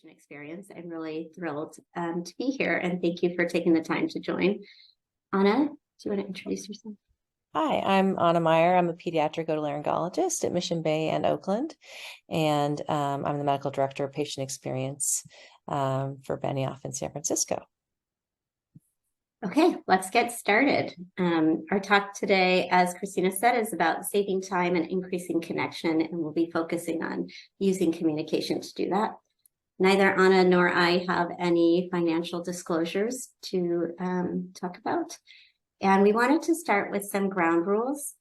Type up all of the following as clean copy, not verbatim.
patient experience. I'm really thrilled to be here, and thank you for taking the time to join. Anna, do you want to introduce yourself? Hi, I'm Anna Meyer. I'm a pediatric otolaryngologist at Mission Bay and Oakland, and I'm the medical director of patient experience for Benioff in San Francisco. Okay, let's get started. Our talk today, as Christina said, is about saving time and increasing connection, and we'll be focusing on using communication to do that. Neither Anna nor I have any financial disclosures to talk about. And we wanted to start with some ground rules.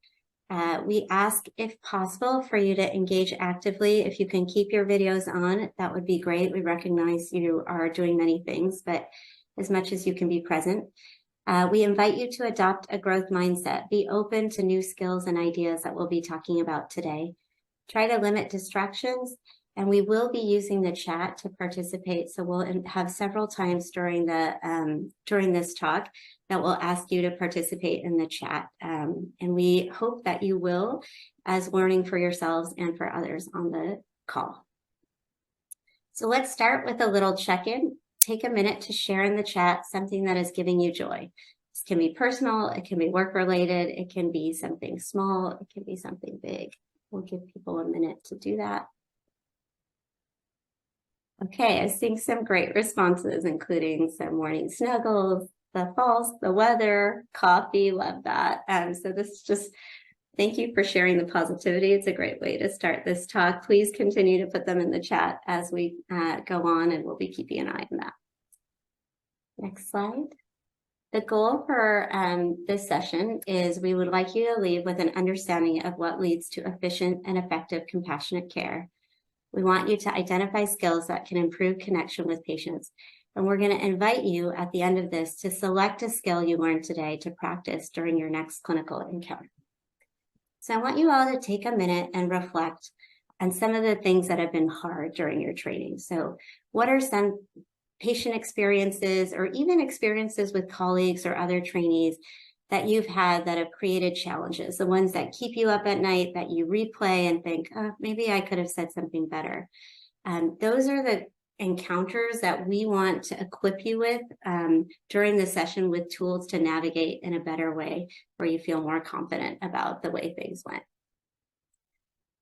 We ask, if possible, for you to engage actively. If you can keep your videos on, that would be great. We recognize you are doing many things, but as much as you can be present. We invite you to adopt a growth mindset. Be open to new skills and ideas that we'll be talking about today. Try to limit distractions, and we will be using the chat to participate. So we'll have several times during this talk that we'll ask you to participate in the chat. And we hope that you will, as learning for yourselves and for others on the call. So let's start with a little check-in. Take a minute to share in the chat something that is giving you joy. This can be personal, it can be work-related, it can be something small, it can be something big. We'll give people a minute to do that. Okay, I see some great responses, including some morning snuggles, the falls, the weather, coffee, love that. So this is just, thank you for sharing the positivity. It's a great way to start this talk. Please continue to put them in the chat as we go on, and we'll be keeping an eye on that. Next slide. The goal for this session is we would like you to leave with an understanding of what leads to efficient and effective compassionate care. We want you to identify skills that can improve connection with patients. And we're going to invite you at the end of this to select a skill you learned today to practice during your next clinical encounter. So I want you all to take a minute and reflect on some of the things that have been hard during your training. So what are some patient experiences or even experiences with colleagues or other trainees that you've had that have created challenges, the ones that keep you up at night, that you replay and think, oh, maybe I could have said something better. Those are the encounters that we want to equip you with during the session with tools to navigate in a better way where you feel more confident about the way things went.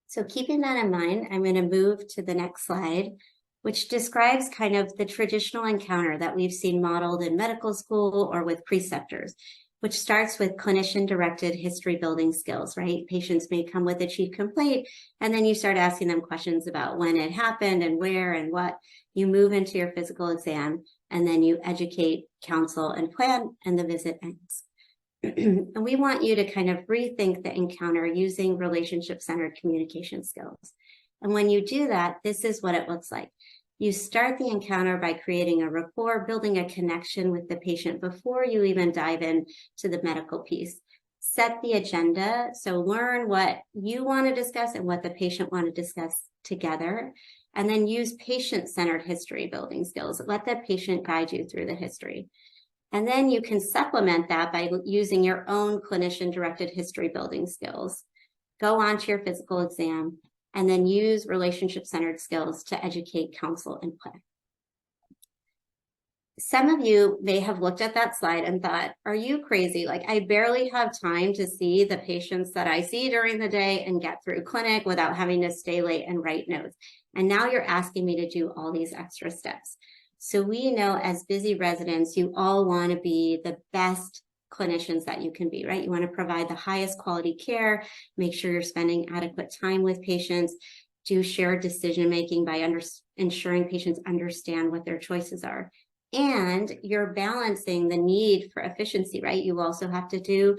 So keeping that in mind, I'm going to move to the next slide, which describes kind of the traditional encounter that we've seen modeled in medical school or with preceptors, which starts with clinician-directed history-building skills, right? Patients may come with a chief complaint, and then you start asking them questions about when it happened and where and what. You move into your physical exam, and then you educate, counsel, and plan, and the visit ends. And we want you to kind of rethink the encounter using relationship-centered communication skills. And when you do that, this is what it looks like. You start the encounter by creating a rapport, building a connection with the patient before you even dive in to the medical piece. Set the agenda, so learn what you want to discuss and what the patient want to discuss together, and then use patient-centered history building skills. Let the patient guide you through the history. And then you can supplement that by using your own clinician-directed history building skills. Go on to your physical exam, and then use relationship-centered skills to educate, counsel, and plan. Some of you may have looked at that slide and thought, are you crazy? Like, I barely have time to see the patients that I see during the day and get through clinic without having to stay late and write notes. And now you're asking me to do all these extra steps. So we know as busy residents, you all want to be the best clinicians that you can be, right? You want to provide the highest quality care, make sure you're spending adequate time with patients, do shared decision-making by ensuring patients understand what their choices are. And you're balancing the need for efficiency, right? You also have to do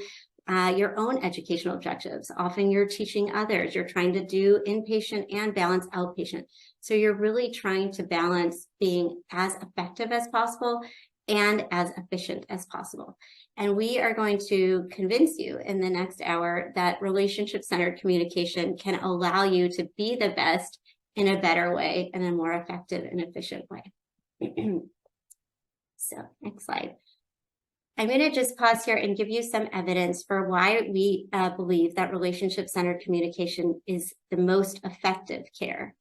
your own educational objectives. Often you're teaching others, you're trying to do inpatient and balance outpatient. So you're really trying to balance being as effective as possible and as efficient as possible. And we are going to convince you in the next hour that relationship-centered communication can allow you to be the best in a better way, in a more effective and efficient way. So next slide. I'm going to just pause here and give you some evidence for why we believe that relationship-centered communication is the most effective care.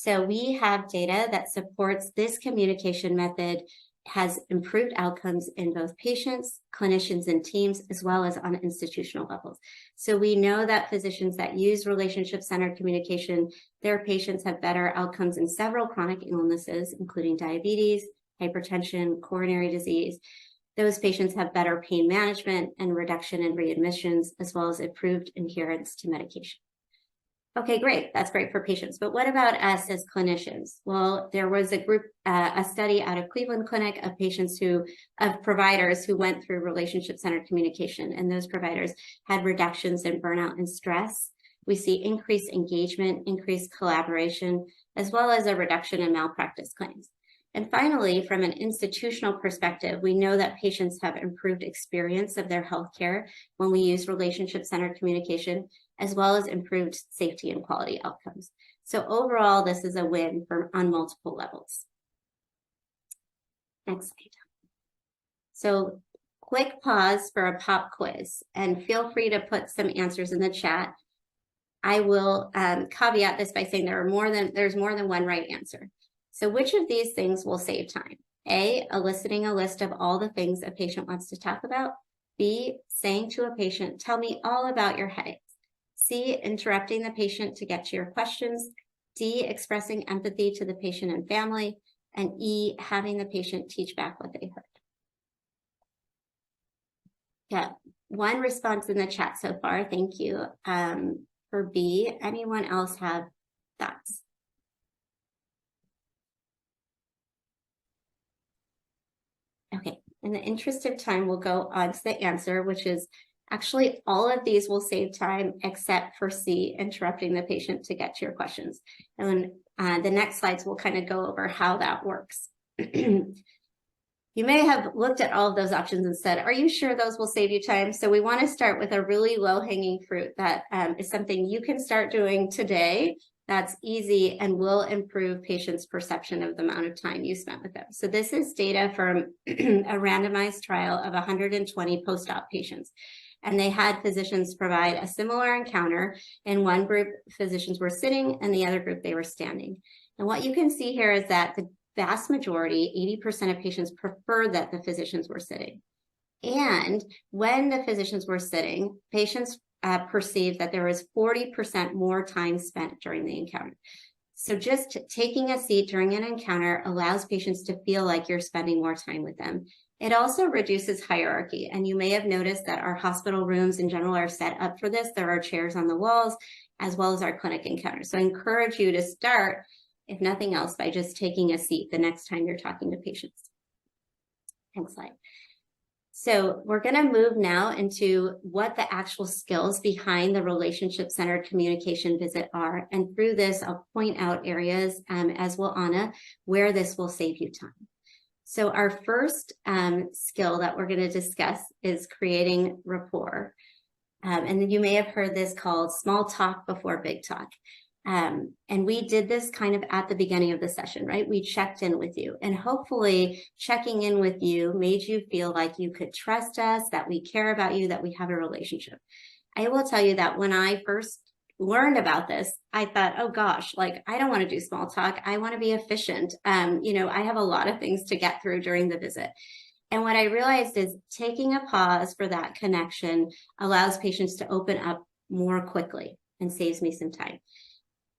So we have data that supports this communication method has improved outcomes in both patients, clinicians, and teams, as well as on institutional levels. So we know that physicians that use relationship-centered communication, their patients have better outcomes in several chronic illnesses, including diabetes, hypertension, coronary disease. Those patients have better pain management and reduction in readmissions, as well as improved adherence to medication. Okay, great. That's great for patients. But what about us as clinicians? Well, there was a study out of Cleveland Clinic of providers who went through relationship-centered communication, and those providers had reductions in burnout and stress. We see increased engagement, increased collaboration, as well as a reduction in malpractice claims. And finally, from an institutional perspective, we know that patients have improved experience of their healthcare when we use relationship-centered communication, as well as improved safety and quality outcomes. So overall, this is a win on multiple levels. Next slide. So quick pause for a pop quiz, and feel free to put some answers in the chat. I will caveat this by saying there's more than one right answer. So which of these things will save time? A, eliciting a list of all the things a patient wants to talk about. B, saying to a patient, tell me all about your headaches. C, interrupting the patient to get to your questions. D, expressing empathy to the patient and family. And E, having the patient teach back what they heard. Yeah, one response in the chat so far. Thank you. For B, anyone else have thoughts? Okay, in the interest of time, we'll go on to the answer, which is actually all of these will save time except for C, interrupting the patient to get to your questions. And the next slides will kind of go over how that works. You may have looked at all of those options and said, are you sure those will save you time? So we want to start with a really low-hanging fruit that is something you can start doing today that's easy and will improve patients' perception of the amount of time you spent with them. So this is data from a randomized trial of 120 post-op patients. And they had physicians provide a similar encounter. In one group, physicians were sitting, and the other group, they were standing. And what you can see here is that the vast majority, 80% of patients, preferred that the physicians were sitting. And when the physicians were sitting, patients perceived that there was 40% more time spent during the encounter. So just taking a seat during an encounter allows patients to feel like you're spending more time with them. It also reduces hierarchy. And you may have noticed that our hospital rooms in general are set up for this. There are chairs on the walls, as well as our clinic encounters. So I encourage you to start, if nothing else, by just taking a seat the next time you're talking to patients. Next slide. So we're going to move now into what the actual skills behind the relationship-centered communication visit are. And through this, I'll point out areas, as will Anna, where this will save you time. So our first skill that we're going to discuss is creating rapport. And you may have heard this called small talk before big talk. And we did this kind of at the beginning of the session, right? We checked in with you, and hopefully checking in with you made you feel like you could trust us, that we care about you, that we have a relationship. I will tell you that when I first learned about this, I thought, oh gosh, like I don't want to do small talk. I want to be efficient. I have a lot of things to get through during the visit. And what I realized is taking a pause for that connection allows patients to open up more quickly and saves me some time.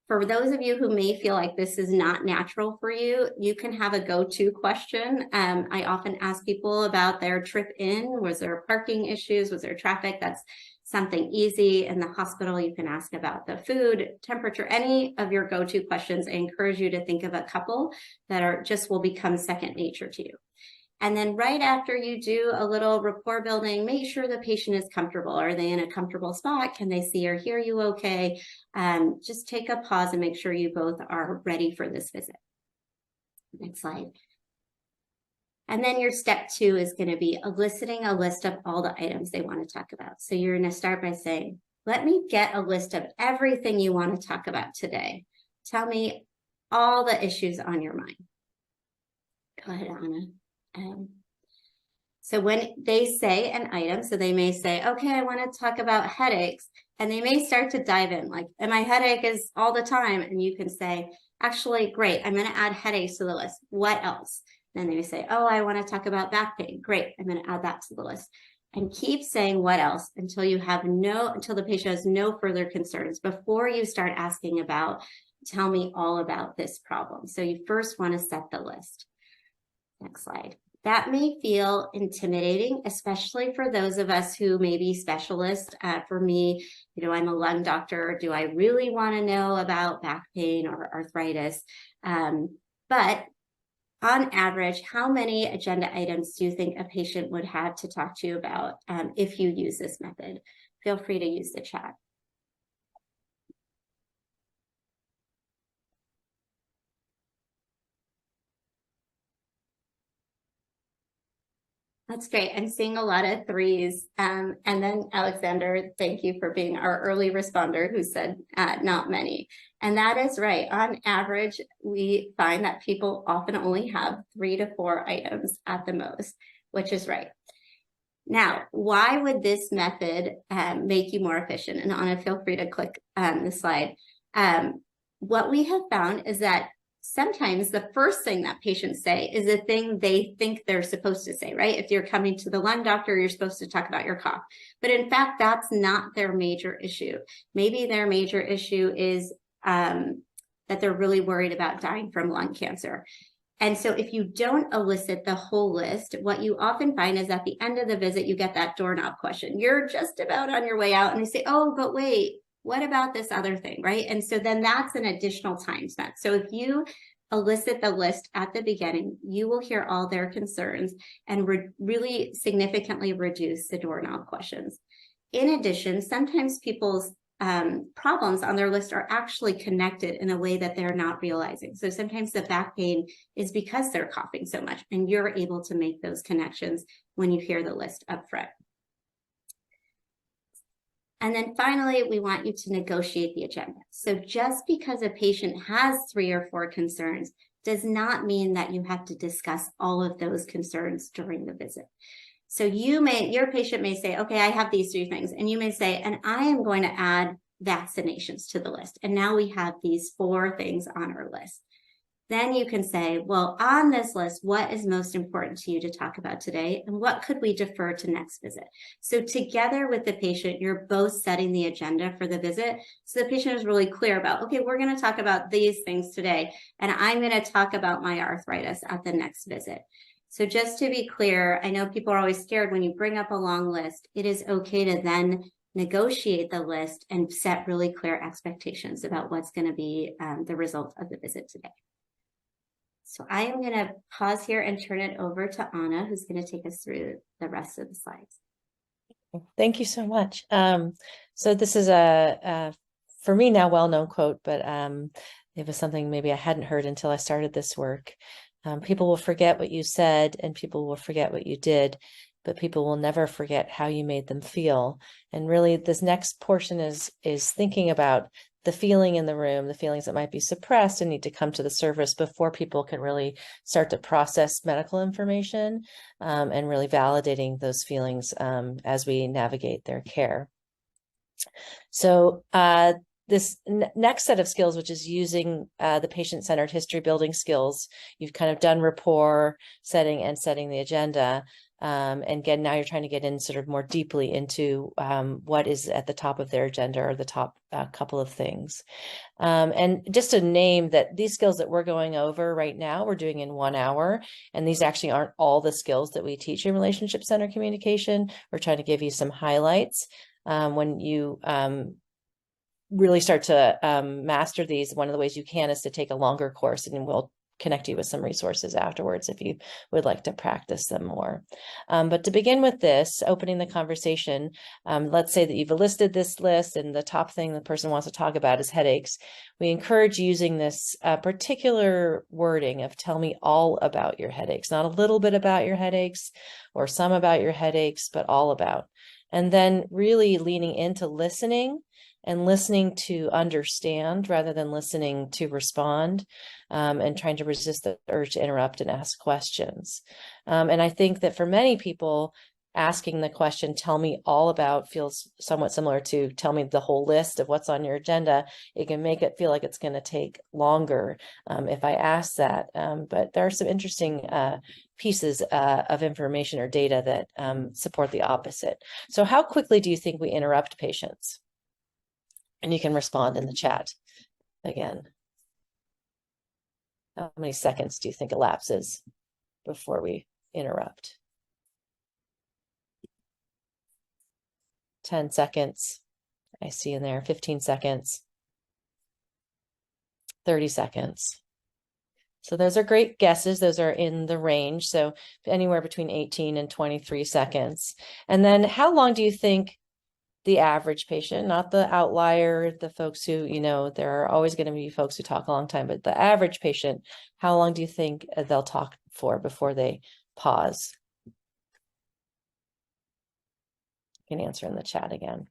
For those of you who may feel like this is not natural for you, you can have a go-to question. I often ask people about their trip in. Was there parking issues? Was there traffic? That's something easy. In the hospital, you can ask about the food, temperature, any of your go-to questions. I encourage you to think of a couple that will become second nature to you. And then right after you do a little rapport building, make sure the patient is comfortable. Are they in a comfortable spot? Can they see or hear you okay? Just take a pause and make sure you both are ready for this visit. Next slide. And then your step 2 is going to be eliciting a list of all the items they want to talk about. So you're going to start by saying, let me get a list of everything you want to talk about today. Tell me all the issues on your mind. Go ahead, Anna. So when they say an item, so they may say, okay, I want to talk about headaches, and they may start to dive in, like, and my headache is all the time. And you can say, Actually, great. I'm going to add headaches to the list. What else? Then they say, oh, I want to talk about back pain. Great. I'm going to add that to the list. And keep saying what else until until the patient has no further concerns before you start asking about, tell me all about this problem. So you first want to set the list. Next slide. That may feel intimidating, especially for those of us who may be specialists. For me, I'm a lung doctor. Do I really want to know about back pain or arthritis? But on average, how many agenda items do you think a patient would have to talk to you about if you use this method? Feel free to use the chat. That's great. I'm seeing a lot of threes. And then Alexander, thank you for being our early responder who said not many. And that is right. On average, we find that people often only have 3 to 4 items at the most, which is right. Now, why would this method make you more efficient? And Anna, feel free to click the slide. What we have found is that sometimes the first thing that patients say is the thing they think they're supposed to say, right? If you're coming to the lung doctor, you're supposed to talk about your cough. But in fact, that's not their major issue. Maybe their major issue is that they're really worried about dying from lung cancer. And so if you don't elicit the whole list, what you often find is at the end of the visit, you get that doorknob question. You're just about on your way out and they say, oh, but wait, what about this other thing, right? And so then that's an additional time spent. So if you elicit the list at the beginning, you will hear all their concerns and really significantly reduce the doorknob questions. In addition, sometimes people's problems on their list are actually connected in a way that they're not realizing. So sometimes the back pain is because they're coughing so much, and you're able to make those connections when you hear the list up front. And then finally, we want you to negotiate the agenda. So just because a patient has 3 or 4 concerns does not mean that you have to discuss all of those concerns during the visit. So your patient may say, okay, I have these 3 things. And you may say, and I am going to add vaccinations to the list. And now we have these 4 things on our list. Then you can say, well, on this list, what is most important to you to talk about today? And what could we defer to next visit? So together with the patient, you're both setting the agenda for the visit. So the patient is really clear about, okay, we're going to talk about these things today. And I'm going to talk about my arthritis at the next visit. So just to be clear, I know people are always scared when you bring up a long list. It is okay to then negotiate the list and set really clear expectations about what's going to be the result of the visit today. So I am going to pause here and turn it over to Anna, who's going to take us through the rest of the slides. Thank you so much. So this is for me now, well-known quote, but it was something maybe I hadn't heard until I started this work. People will forget what you said and people will forget what you did, but people will never forget how you made them feel. And really this next portion is thinking about the feeling in the room, the feelings that might be suppressed and need to come to the surface before people can really start to process medical information, and really validating those feelings as we navigate their care. So this next set of skills, which is using the patient-centered history building skills, you've kind of done rapport setting and setting the agenda. And again, now you're trying to get in sort of more deeply into what is at the top of their agenda or the top couple of things. And just to name that these skills that we're going over right now, we're doing in 1 hour. And these actually aren't all the skills that we teach in relationship-centered communication. We're trying to give you some highlights. When you really start to master these, one of the ways you can is to take a longer course, and we'll connect you with some resources afterwards if you would like to practice them more. But to begin with this, opening the conversation, let's say that you've listed this list and the top thing the person wants to talk about is headaches. We encourage using this particular wording of tell me all about your headaches, not a little bit about your headaches or some about your headaches, but all about. And then really leaning into listening and listening to understand rather than listening to respond, and trying to resist the urge to interrupt and ask questions. And I think that for many people, asking the question, tell me all about, feels somewhat similar to tell me the whole list of what's on your agenda. It can make it feel like it's going to take longer if I ask that. But there are some interesting pieces of information or data that support the opposite. So how quickly do you think we interrupt patients? And you can respond in the chat again. How many seconds do you think elapses before we interrupt? 10 seconds. I see in there 15 seconds, 30 seconds. So those are great guesses. Those are in the range. So anywhere between 18 and 23 seconds. And then how long do you think the average patient, not the outlier, the folks who, you know, there are always going to be folks who talk a long time, but the average patient, how long do you think they'll talk for before they pause? You can answer in the chat again.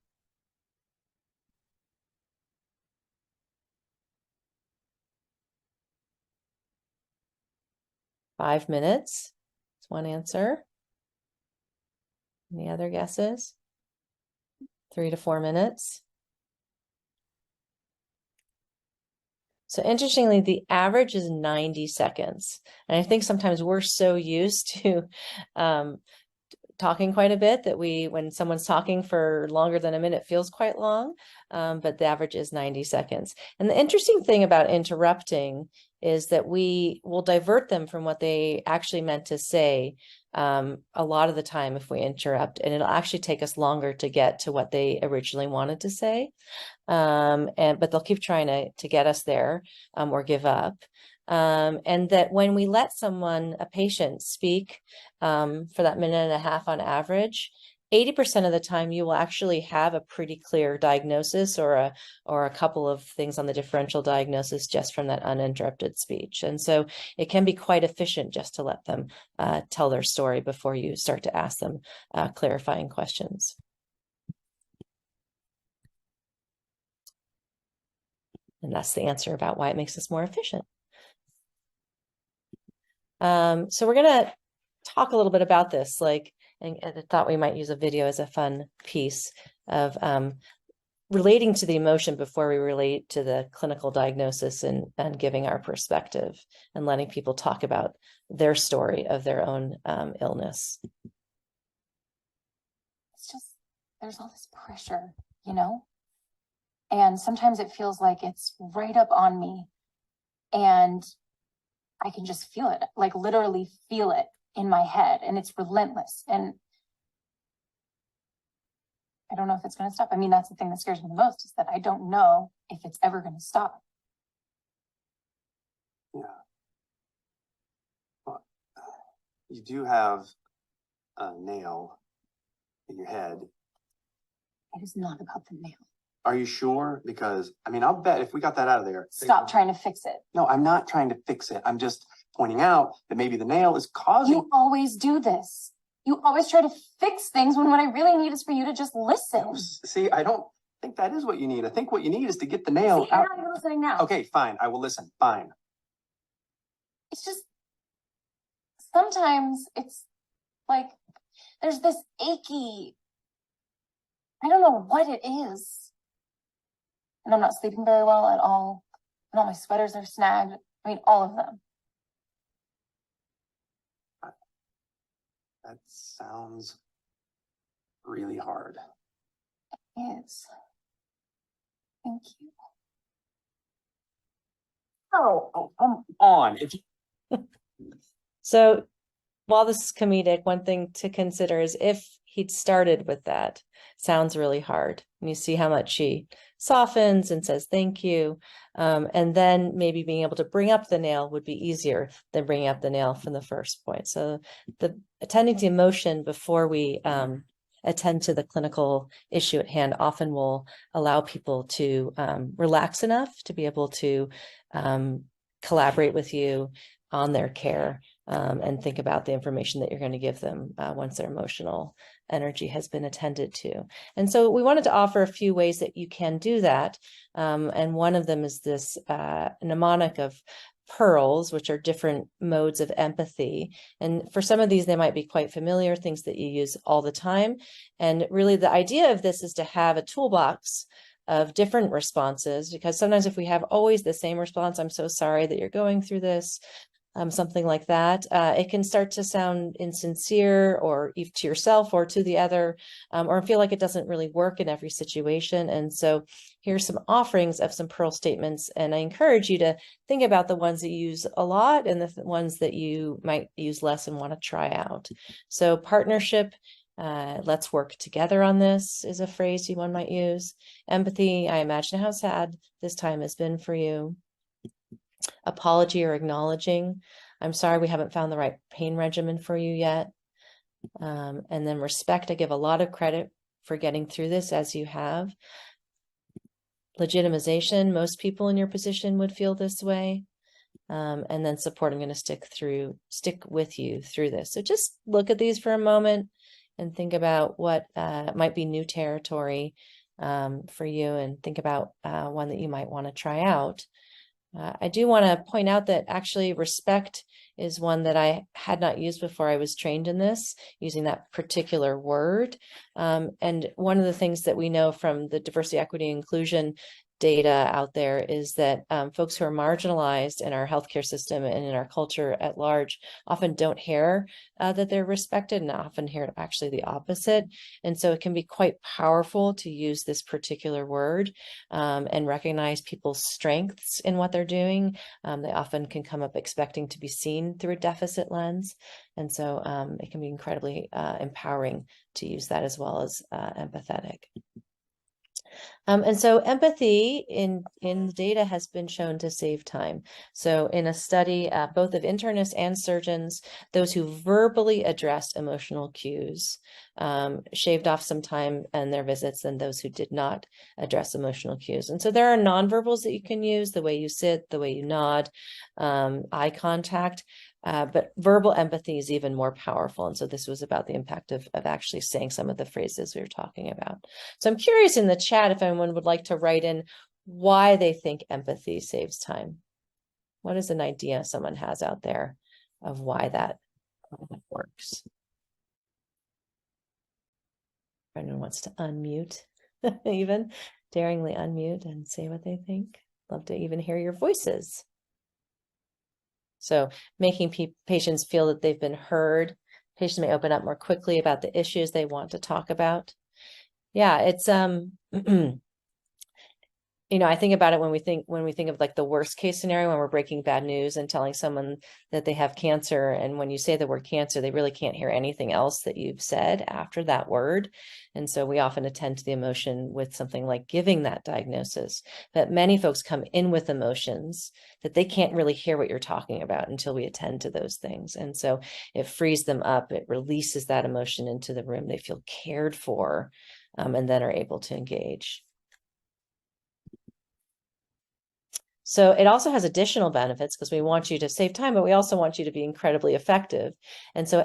5 minutes. That's one answer. Any other guesses? 3 to 4 minutes. So interestingly, the average is 90 seconds. And I think sometimes we're so used to talking quite a bit that when someone's talking for longer than a minute, feels quite long, but the average is 90 seconds. And the interesting thing about interrupting is that we will divert them from what they actually meant to say a lot of the time if we interrupt, and it'll actually take us longer to get to what they originally wanted to say. But they'll keep trying to get us there or give up. And that when we let a patient speak for that minute and a half on average, 80% of the time you will actually have a pretty clear diagnosis or a couple of things on the differential diagnosis just from that uninterrupted speech. And so it can be quite efficient just to let them tell their story before you start to ask them clarifying questions. And that's the answer about why it makes us more efficient. So we're going to talk a little bit about this, and I thought we might use a video as a fun piece of relating to the emotion before we relate to the clinical diagnosis and giving our perspective and letting people talk about their story of their own illness. It's just, there's all this pressure, you know? And sometimes it feels like it's right up on me and I can just feel it, like literally feel it in my head, and it's relentless. And I don't know if it's going to stop. I mean, that's the thing that scares me the most, is that I don't know if it's ever going to stop. Yeah. Well, you do have a nail in your head. It is not about the nail. Are you sure? Because, I mean, I'll bet if we got that out of there. Stop trying to fix it. No, I'm not trying to fix it. I'm just pointing out that maybe the nail is causing. You always do this. You always try to fix things when what I really need is for you to just listen. See, I don't think that is what you need. I think what you need is to get the nail See, out. you're not even listening now. Okay, fine. I will listen. Fine. It's just, sometimes it's like, there's this achy, I don't know what it is. And I'm not sleeping very well at all. And all my sweaters are snagged. I mean, all of them. That sounds really hard. It is. Thank you. Oh, come on. So while this is comedic, one thing to consider is if he'd started with that, sounds really hard. And you see how much she softens and says thank you. And then maybe being able to bring up the nail would be easier than bringing up the nail from the first point. So the attending to emotion before we attend to the clinical issue at hand often will allow people to relax enough to be able to collaborate with you on their care and think about the information that you're going to give them once their emotional energy has been attended to. And so we wanted to offer a few ways that you can do that. And one of them is this mnemonic of pearls, which are different modes of empathy. And for some of these, they might be quite familiar, things that you use all the time. And really the idea of this is to have a toolbox of different responses, because sometimes if we have always the same response, I'm so sorry that you're going through this, something like that, it can start to sound insincere, or even to yourself or to the other, or feel like it doesn't really work in every situation. And so here's some offerings of some pearl statements, and I encourage you to think about the ones that you use a lot and the ones that you might use less and want to try out. So partnership, let's work together on this is a phrase one might use. Empathy, I imagine how sad this time has been for you. Apology or acknowledging, I'm sorry we haven't found the right pain regimen for you yet. And then respect, I give a lot of credit for getting through this as you have. Legitimization, most people in your position would feel this way. And then support, I'm going to stick with you through this. So just look at these for a moment and think about what might be new territory for you, and think about one that you might want to try out. I do want to point out that actually respect is one that I had not used before I was trained in this, using that particular word. And one of the things that we know from the diversity, equity, inclusion data out there is that folks who are marginalized in our healthcare system and in our culture at large often don't hear that they're respected, and often hear actually the opposite. And so it can be quite powerful to use this particular word and recognize people's strengths in what they're doing. They often can come up expecting to be seen through a deficit lens. And so it can be incredibly empowering to use that, as well as empathetic. And so empathy in the data has been shown to save time. So in a study, both of internists and surgeons, those who verbally addressed emotional cues shaved off some time in their visits than those who did not address emotional cues. And so there are nonverbals that you can use, the way you sit, the way you nod, eye contact. But verbal empathy is even more powerful. And so this was about the impact of actually saying some of the phrases we were talking about. So I'm curious in the chat if anyone would like to write in why they think empathy saves time. What is an idea someone has out there of why that works? If anyone wants to unmute, even daringly unmute and say what they think. Love to even hear your voices. So making patients feel that they've been heard. Patients may open up more quickly about the issues they want to talk about. Yeah, it's you know, I think about it when we think of like the worst case scenario, when we're breaking bad news and telling someone that they have cancer, and when you say the word cancer, they really can't hear anything else that you've said after that word. And so we often attend to the emotion with something like giving that diagnosis. But many folks come in with emotions that they can't really hear what you're talking about until we attend to those things. And so it frees them up, it releases that emotion into the room, they feel cared for, and then are able to engage. So it also has additional benefits, because we want you to save time, but we also want you to be incredibly effective. And so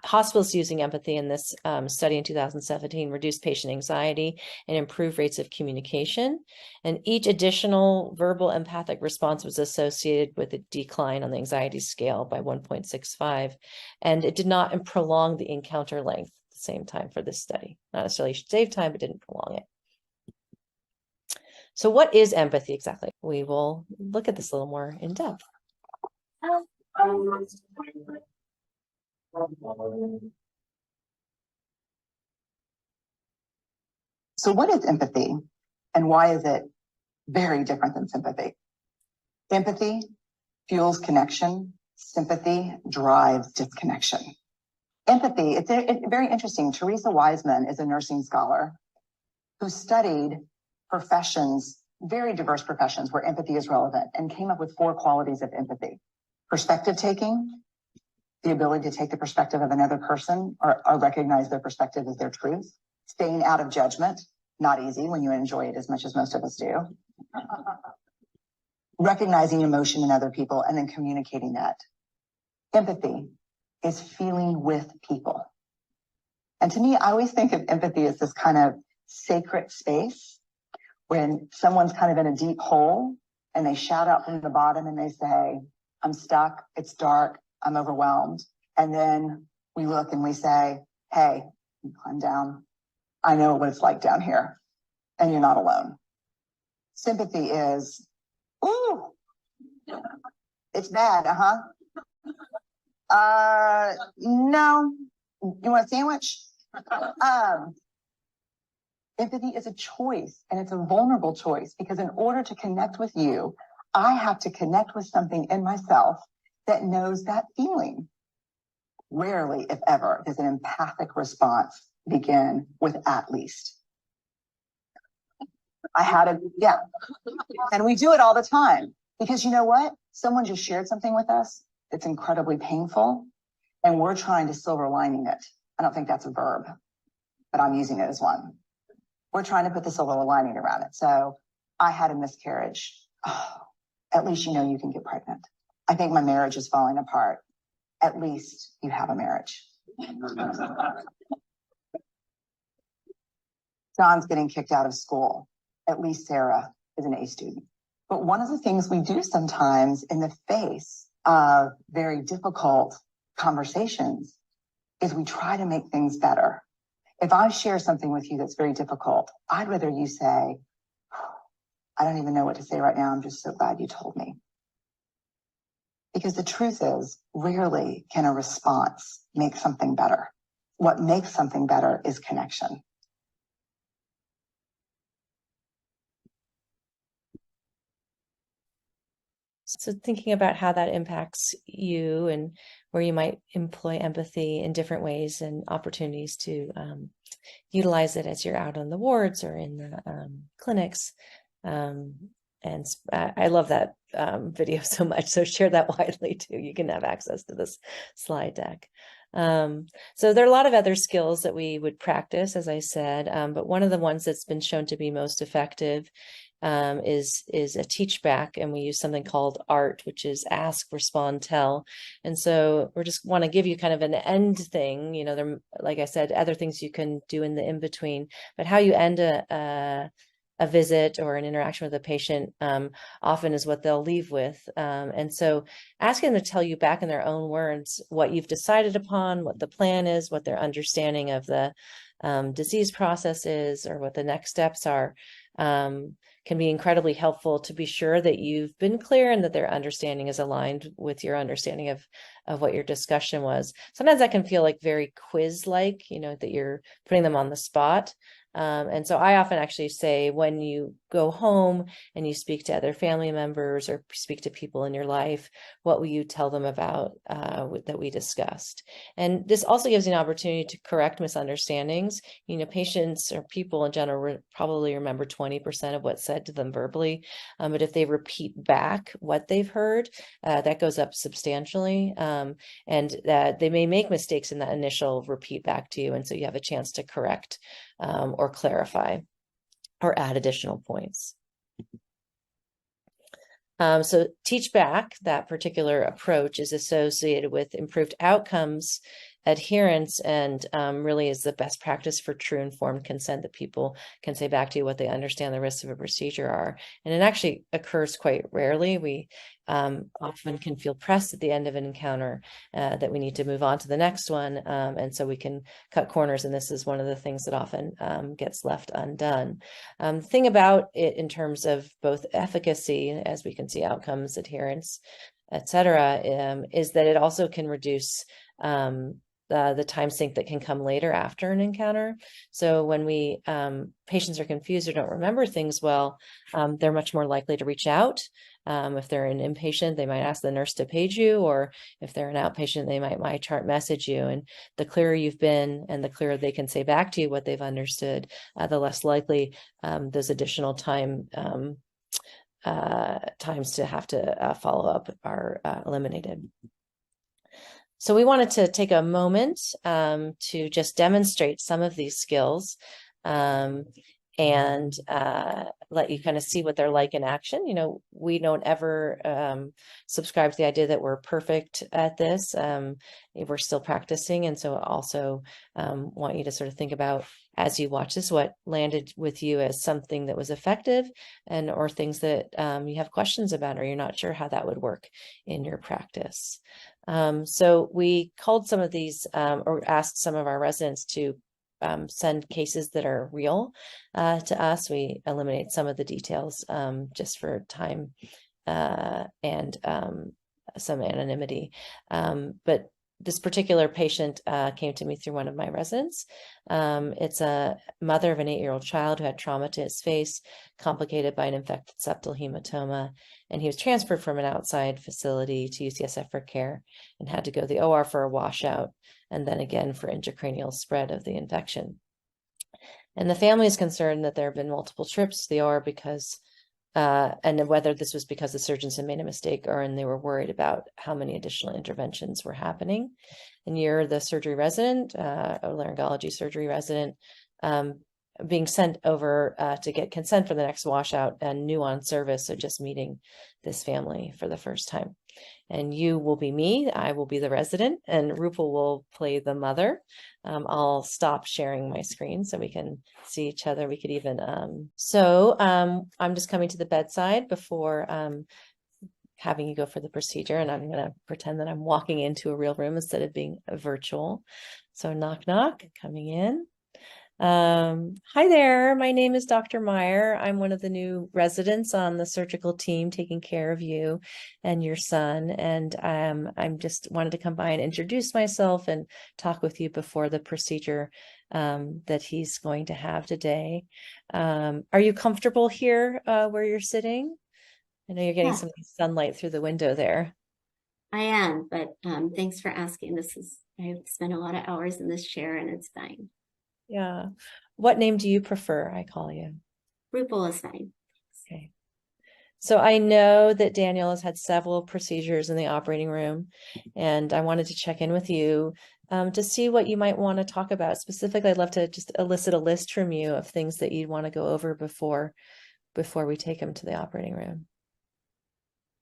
hospitals using empathy in this study in 2017 reduced patient anxiety and improved rates of communication. And each additional verbal empathic response was associated with a decline on the anxiety scale by 1.65. And it did not prolong the encounter length at the same time for this study. Not necessarily save time, but didn't prolong it. So what is empathy exactly? We will look at this a little more in depth. So what is empathy, and why is it very different than sympathy? Empathy fuels connection. Sympathy drives disconnection. Empathy, it's very interesting. Teresa Wiseman is a nursing scholar who studied professions, very diverse professions where empathy is relevant, and came up with 4 qualities of empathy. Perspective taking, the ability to take the perspective of another person or recognize their perspective as their truth. Staying out of judgment, not easy when you enjoy it as much as most of us do. Recognizing emotion in other people and then communicating that. Empathy is feeling with people. And to me, I always think of empathy as this kind of sacred space when someone's kind of in a deep hole and they shout out from the bottom and they say, I'm stuck, it's dark, I'm overwhelmed. And then we look and we say, hey, climb down. I know what it's like down here, and you're not alone. Sympathy is, ooh, it's bad, no, you want a sandwich? Empathy is a choice, and it's a vulnerable choice, because in order to connect with you, I have to connect with something in myself that knows that feeling. Rarely, if ever, does an empathic response begin with at least. Yeah. And we do it all the time, because you know what? Someone just shared something with us that's incredibly painful, and we're trying to silver lining it. I don't think that's a verb, but I'm using it as one. We're trying to put the silver lining around it. So I had a miscarriage. Oh, at least you know you can get pregnant. I think my marriage is falling apart. At least you have a marriage. John's getting kicked out of school. At least Sarah is an A student. But one of the things we do sometimes in the face of very difficult conversations is we try to make things better. If I share something with you that's very difficult, I'd rather you say, I don't even know what to say right now. I'm just so glad you told me. Because the truth is, rarely can a response make something better. What makes something better is connection. So thinking about how that impacts you and where you might employ empathy in different ways and opportunities to utilize it as you're out on the wards or in the clinics. And I love that video so much. So share that widely too. You can have access to this slide deck. So there are a lot of other skills that we would practice, as I said, but one of the ones that's been shown to be most effective is a teach back, and we use something called ART, which is ask, respond, tell. And so we just want to give you kind of an end thing. You know, there, like I said, other things you can do in the in between, but how you end a visit or an interaction with a patient often is what they'll leave with. And so asking them to tell you back in their own words what you've decided upon, what the plan is, what their understanding of the disease process is, or what the next steps are, can be incredibly helpful to be sure that you've been clear and that their understanding is aligned with your understanding of what your discussion was. Sometimes that can feel like very quiz-like, you know, that you're putting them on the spot. And so I often actually say, when you go home and you speak to other family members or speak to people in your life, what will you tell them about that we discussed? And this also gives you an opportunity to correct misunderstandings. You know, patients or people in general probably remember 20% of what's said to them verbally. But if they repeat back what they've heard, that goes up substantially. And they may make mistakes in that initial repeat back to you. And so you have a chance to correct or clarify or add additional points. So teach back, that particular approach, is associated with improved outcomes, adherence, and really is the best practice for true informed consent, that people can say back to you what they understand the risks of a procedure are. And it actually occurs quite rarely. We often can feel pressed at the end of an encounter that we need to move on to the next one. And so we can cut corners. And this is one of the things that often gets left undone. The thing about it in terms of both efficacy, as we can see, outcomes, adherence, etc., is that it also can reduce the time sink that can come later after an encounter. So when we patients are confused or don't remember things well, they're much more likely to reach out. If they're an inpatient, they might ask the nurse to page you, or if they're an outpatient, they might MyChart message you. And the clearer you've been and the clearer they can say back to you what they've understood, the less likely those additional times to have to follow up are eliminated. So we wanted to take a moment to just demonstrate some of these skills. and let you kind of see what they're like in action. You know, we don't ever subscribe to the idea that we're perfect at this. We're still practicing. And so also want you to sort of think about, as you watch this, what landed with you as something that was effective, and or things that you have questions about, or you're not sure how that would work in your practice. So we called some of these or asked some of our residents to send cases that are real to us. We eliminate some of the details just for time and some anonymity. But this particular patient came to me through one of my residents. It's a mother of an 8-year-old child who had trauma to his face, complicated by an infected septal hematoma. And he was transferred from an outside facility to UCSF for care and had to go to the OR for a washout, and then again for intracranial spread of the infection. And the family is concerned that there have been multiple trips to the OR because and whether this was because the surgeons had made a mistake, or and they were worried about how many additional interventions were happening. And you're the surgery resident, a laryngology surgery resident, being sent over to get consent for the next washout and new on service. So just meeting this family for the first time. And you will be me, I will be the resident, and Rupal will play the mother. I'll stop sharing my screen so we can see each other. We could even, I'm just coming to the bedside before having you go for the procedure, and I'm gonna pretend that I'm walking into a real room instead of being virtual. So knock, knock, coming in. Hi there, my name is Dr. Meyer. I'm one of the new residents on the surgical team taking care of you and your son. And I'm just wanted to come by and introduce myself and talk with you before the procedure that he's going to have today. Are you comfortable here where you're sitting? I know you're getting some sunlight through the window there. I am, but thanks for asking. I've spent a lot of hours in this chair and it's fine. Yeah. What name do you prefer I call you? Rupal is fine. Okay. So I know that Daniel has had several procedures in the operating room, and I wanted to check in with you to see what you might want to talk about. Specifically, I'd love to just elicit a list from you of things that you'd want to go over before we take him to the operating room.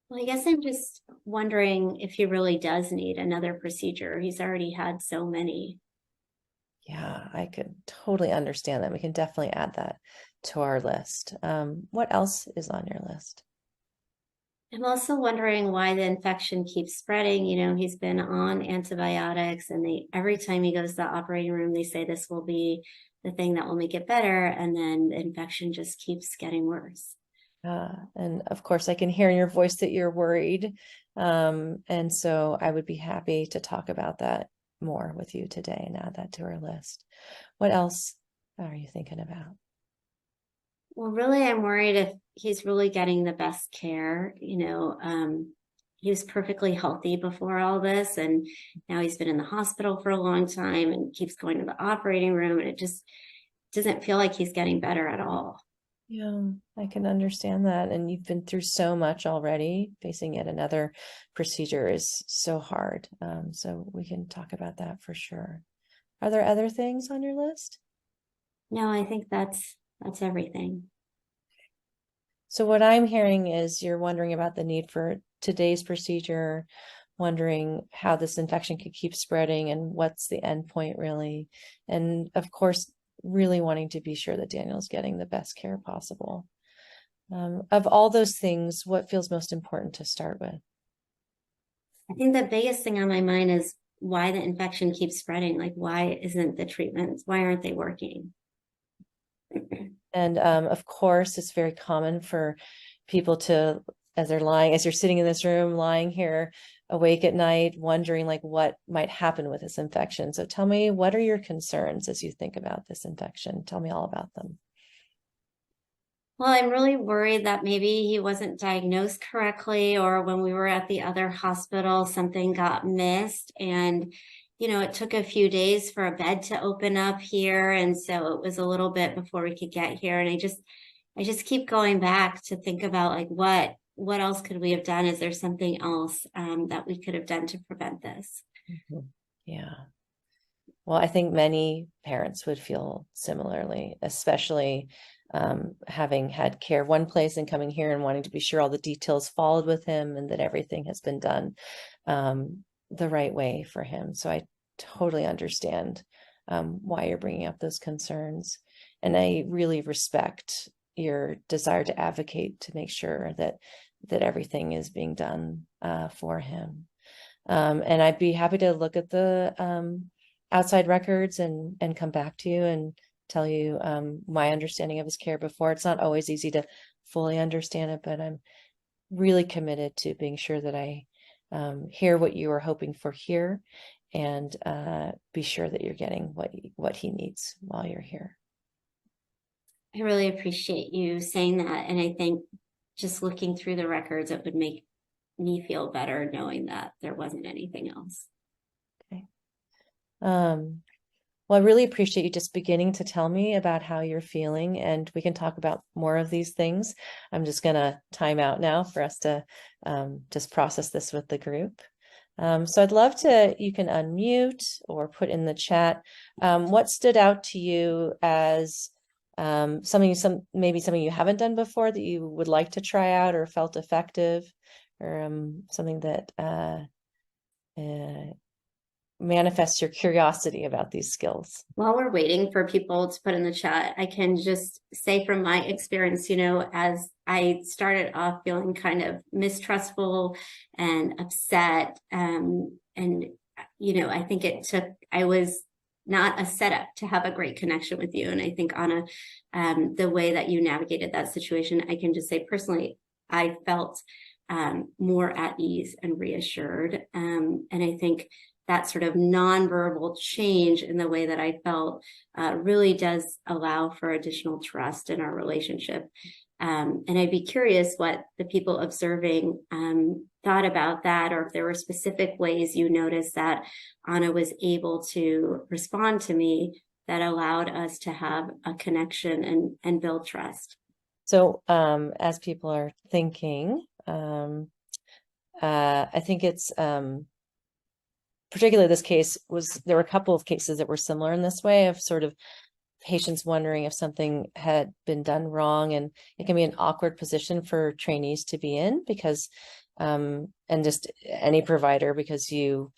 Well, I guess I'm just wondering if he really does need another procedure. He's already had so many. Yeah, I could totally understand that. We can definitely add that to our list. What else is on your list? I'm also wondering why the infection keeps spreading. You know, he's been on antibiotics, and every time he goes to the operating room, they say this will be the thing that will make it better. And then the infection just keeps getting worse. And of course, I can hear in your voice that you're worried. And so I would be happy to talk about that more with you today and add that to our list. What else are you thinking about? Well, really, I'm worried if he's really getting the best care. You know, he was perfectly healthy before all this, and now he's been in the hospital for a long time and keeps going to the operating room, and it just doesn't feel like he's getting better at all. Yeah, I can understand that. And you've been through so much already. Facing yet another procedure is so hard. So we can talk about that for sure. Are there other things on your list? No, I think that's everything. So what I'm hearing is you're wondering about the need for today's procedure, wondering how this infection could keep spreading and what's the end point really. And of course, really wanting to be sure that Daniel's getting the best care possible. Of all those things, what feels most important to start with? I think the biggest thing on my mind is why the infection keeps spreading. Like, why isn't the treatments, why aren't they working? And of course, it's very common for people to, as you're sitting in this room, lying here awake at night, wondering like what might happen with this infection. So tell me, what are your concerns as you think about this infection? Tell me all about them. Well, I'm really worried that maybe he wasn't diagnosed correctly, or when we were at the other hospital, something got missed. And, you know, it took a few days for a bed to open up here. And so it was a little bit before we could get here. And I just keep going back to think about like, what else could we have done? Is there something else that we could have done to prevent this? Yeah. Well, I think many parents would feel similarly, especially having had care one place and coming here and wanting to be sure all the details followed with him and that everything has been done the right way for him. So I totally understand why you're bringing up those concerns. And I really respect your desire to advocate to make sure that everything is being done for him. And I'd be happy to look at the outside records and come back to you and tell you my understanding of his care before. It's not always easy to fully understand it, but I'm really committed to being sure that I hear what you are hoping for here and be sure that you're getting what he needs while you're here. I really appreciate you saying that. And I think just looking through the records, it would make me feel better knowing that there wasn't anything else. Okay. Well, I really appreciate you just beginning to tell me about how you're feeling, and we can talk about more of these things. I'm just going to time out now for us to just process this with the group. So I'd love you can unmute or put in the chat what stood out to you as maybe something you haven't done before that you would like to try out or felt effective, or something that manifests your curiosity about these skills. While we're waiting for people to put in the chat, I can just say from my experience, as I started off feeling kind of mistrustful and upset, and I think I was not a setup to have a great connection with you. And I think Anna, the way that you navigated that situation, I can just say personally, I felt more at ease and reassured. And I think that sort of nonverbal change in the way that I felt really does allow for additional trust in our relationship. And I'd be curious what the people observing thought about that, or if there were specific ways you noticed that Anna was able to respond to me that allowed us to have a connection and build trust. So as people are thinking, I think it's particularly this case there were a couple of cases that were similar in this way of sort of patients wondering if something had been done wrong, and it can be an awkward position for trainees to be in because and just any provider, because you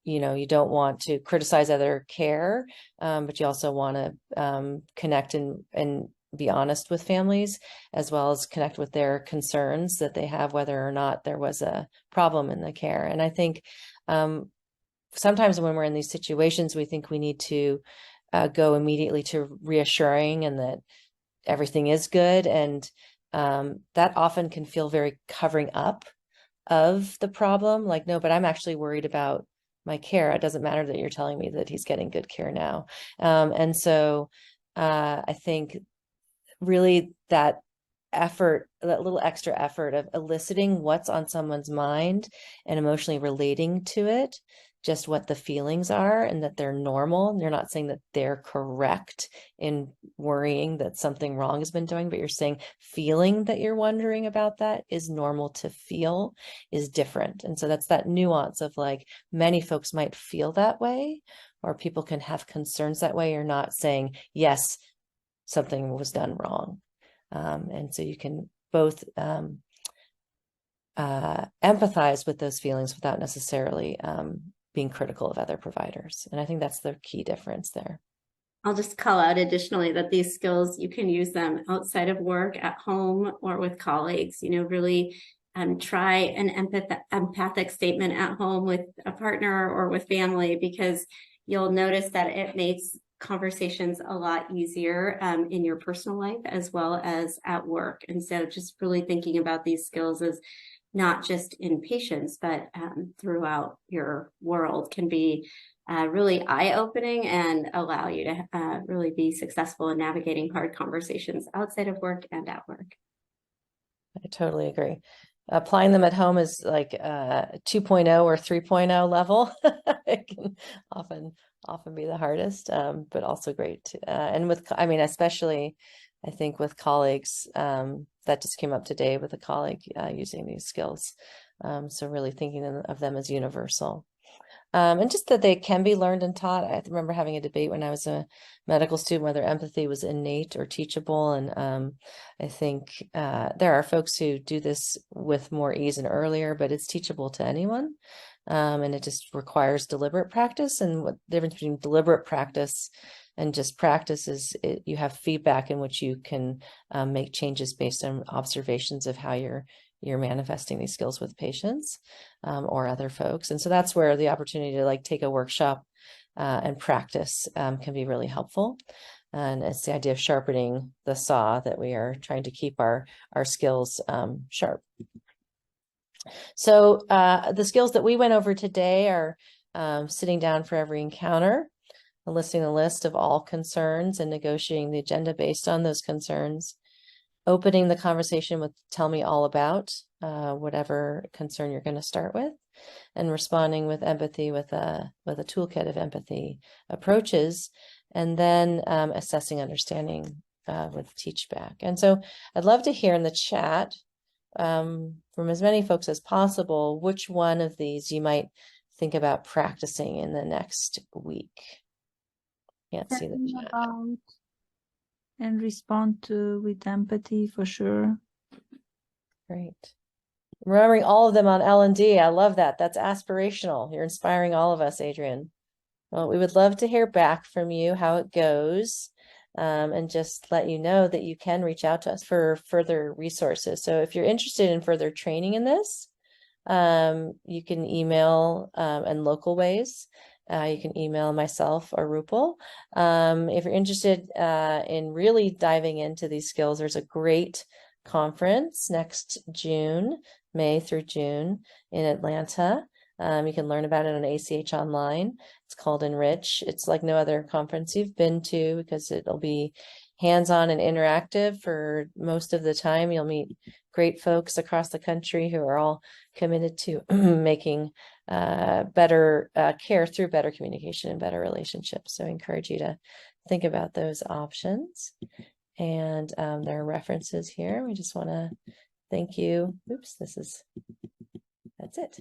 don't want to criticize other care, but you also want to connect and be honest with families, as well as connect with their concerns that they have, whether or not there was a problem in the care. And I think sometimes when we're in these situations, we think we need to go immediately to reassuring and that everything is good. And that often can feel very covering up of the problem. Like, no, but I'm actually worried about my care. It doesn't matter that you're telling me that he's getting good care now. And so I think really that effort, that little extra effort of eliciting what's on someone's mind and emotionally relating to it, just what the feelings are and that they're normal. You're not saying that they're correct in worrying that something wrong has been doing, but you're saying feeling that you're wondering about that is normal to feel, is different. And so that's that nuance of like, many folks might feel that way, or people can have concerns that way. You're not saying, yes, something was done wrong. And so you can both empathize with those feelings without necessarily being critical of other providers. And I think that's the key difference there. I'll just call out additionally that these skills, you can use them outside of work, at home, or with colleagues. Really try an empathic statement at home with a partner or with family, because you'll notice that it makes conversations a lot easier in your personal life as well as at work. And so just really thinking about these skills as not just in patients, but throughout your world can be really eye-opening and allow you to really be successful in navigating hard conversations outside of work and at work. I totally agree. Applying them at home is like 2.0 or 3.0 level. It can often be the hardest, but also great. And especially I think with colleagues, that just came up today with a colleague using these skills. So really thinking of them as universal. And just that they can be learned and taught. I remember having a debate when I was a medical student whether empathy was innate or teachable. And I think there are folks who do this with more ease and earlier, but it's teachable to anyone. And it just requires deliberate practice. And what the difference between deliberate practice and just practice is you have feedback in which you can make changes based on observations of how you're manifesting these skills with patients or other folks. And so that's where the opportunity to like take a workshop and practice can be really helpful. And it's the idea of sharpening the saw that we are trying to keep our skills sharp. So the skills that we went over today are sitting down for every encounter, listing a list of all concerns and negotiating the agenda based on those concerns, opening the conversation with tell me all about whatever concern you're going to start with, and responding with empathy with a toolkit of empathy approaches, and then assessing understanding with teach back. And so I'd love to hear in the chat from as many folks as possible which one of these you might think about practicing in the next week. Can't see the chat. And respond to with empathy for sure. Great. Remembering all of them on L&D. I love that. That's aspirational. You're inspiring all of us, Adrian. Well, we would love to hear back from you how it goes, and just let you know that you can reach out to us for further resources. So if you're interested in further training in this, you can email in local ways. You can email myself or Rupal. If you're interested in really diving into these skills, there's a great conference next June, May through June in Atlanta. You can learn about it on ACH Online. It's called Enrich. It's like no other conference you've been to because it'll be hands-on and interactive for most of the time. You'll meet great folks across the country who are all committed to making better care through better communication and better relationships. So I encourage you to think about those options. And there are references here. We just want to thank you. Oops, that's it.